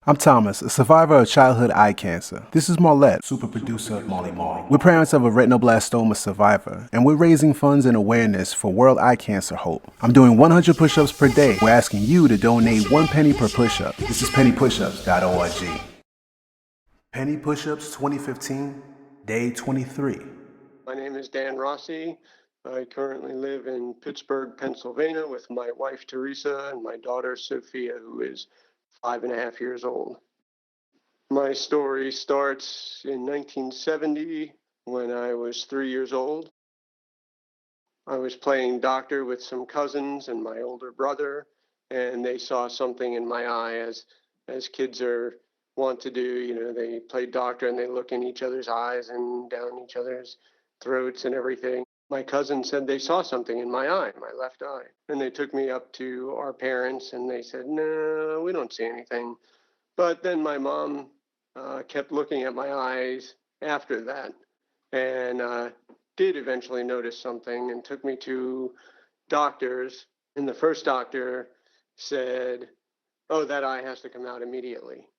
I'm Thomas, a survivor of childhood eye cancer. This is Marlette, super producer Molly Marley. We're parents of a retinoblastoma survivor, and we're raising funds and awareness for World Eye Cancer Hope. I'm doing 100 push-ups per day. We're asking you to donate 1 penny per push-up. This is pennypushups.org. Penny Push-Ups 2015, Day 23. My name is Dan Rossi. I currently live in Pittsburgh, Pennsylvania with my wife, Teresa, and my daughter, Sophia, who is 5.5 years old. My story starts in 1970 when I was 3 years old. I was playing doctor with some cousins and my older brother, and they saw something in my eye as kids want to do. You know, they play doctor and they look in each other's eyes and down each other's throats and everything. My cousin said they saw something in my eye, my left eye. And they took me up to our parents and they said, no, we don't see anything. But then my mom kept looking at my eyes after that and did eventually notice something and took me to doctors. And the first doctor said, oh, that eye has to come out immediately.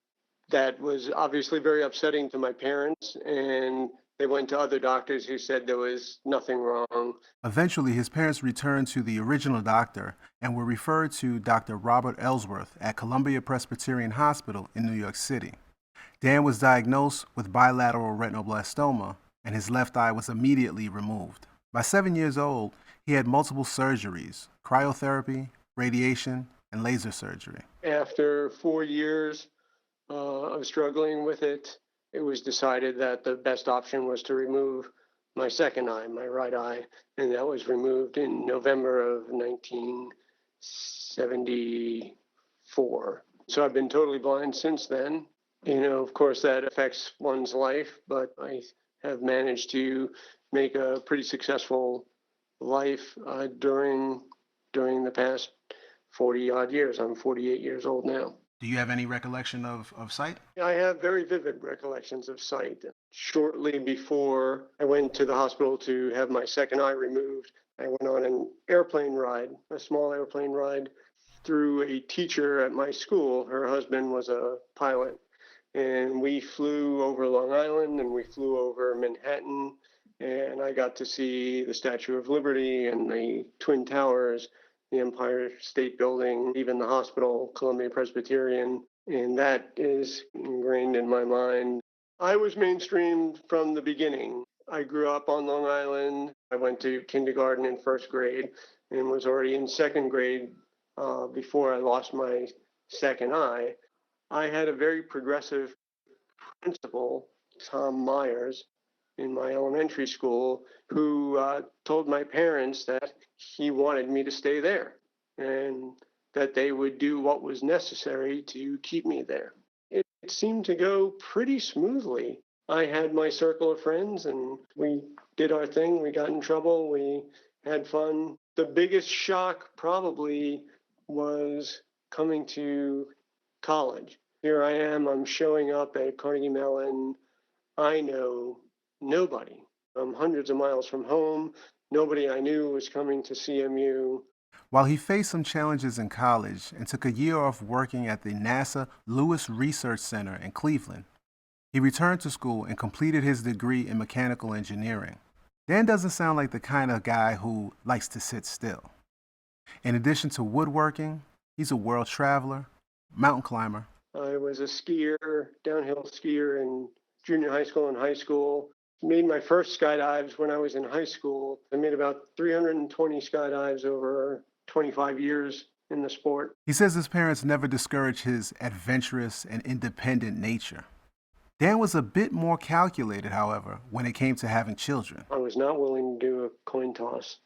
That was obviously very upsetting to my parents, and they went to other doctors who said there was nothing wrong. Eventually, his parents returned to the original doctor and were referred to Dr. Robert Ellsworth at Columbia Presbyterian Hospital in New York City. Dan was diagnosed with bilateral retinoblastoma, and his left eye was immediately removed. By 7 years old, he had multiple surgeries, cryotherapy, radiation, and laser surgery. After 4 years of struggling with it, it was decided that the best option was to remove my second eye, my right eye, and that was removed in November of 1974. So I've been totally blind since then. You know, of course, that affects one's life, but I have managed to make a pretty successful life during the past 40 odd years. I'm 48 years old now. Do you have any recollection of sight? I have very vivid recollections of sight. Shortly before I went to the hospital to have my second eye removed, I went on an airplane ride, a small airplane ride, through a teacher at my school. Her husband was a pilot. And we flew over Long Island and we flew over Manhattan. And I got to see the Statue of Liberty and the Twin Towers, the Empire State Building, even the hospital, Columbia Presbyterian, and that is ingrained in my mind. I was mainstreamed from the beginning. I grew up on Long Island. I went to kindergarten and first grade and was already in second grade before I lost my second eye. I had a very progressive principal, Tom Myers, in my elementary school, who told my parents that he wanted me to stay there and that they would do what was necessary to keep me there. It seemed to go pretty smoothly. I had my circle of friends and we did our thing. We got in trouble. We had fun. The biggest shock probably was coming to college. Here I am, I'm showing up at Carnegie Mellon. I know nobody. I'm hundreds of miles from home. Nobody I knew was coming to CMU. While he faced some challenges in college and took a year off working at the NASA Lewis Research Center in Cleveland, he returned to school and completed his degree in mechanical engineering. Dan doesn't sound like the kind of guy who likes to sit still. In addition to woodworking, he's a world traveler, mountain climber. I was a skier, downhill skier in junior high school and high school. Made my first skydives when I was in high school. I made about 320 skydives over 25 years in the sport. He says his parents never discouraged his adventurous and independent nature. Dan was a bit more calculated, however, when it came to having children. I was not willing to do a coin toss.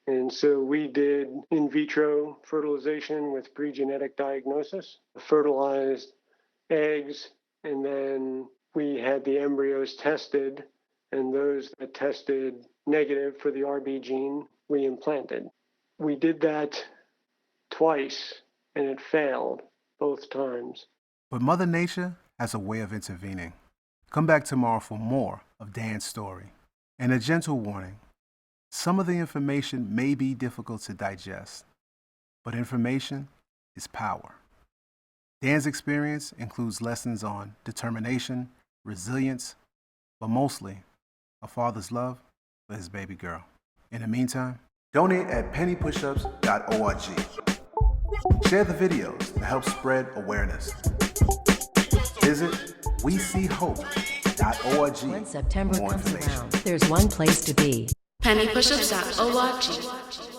And so we did in vitro fertilization with pre-genetic diagnosis, fertilized eggs, and then we had the embryos tested, and those that tested negative for the RB gene, we implanted. We did that twice, and it failed both times. But Mother Nature has a way of intervening. Come back tomorrow for more of Dan's story. And a gentle warning. Some of the information may be difficult to digest, but information is power. Dan's experience includes lessons on determination, resilience, but mostly a father's love for his baby girl. In the meantime, donate at pennypushups.org. Share the videos to help spread awareness. Visit weseehope.org When September for more comes information. around, there's one place to be. pennypushups.org.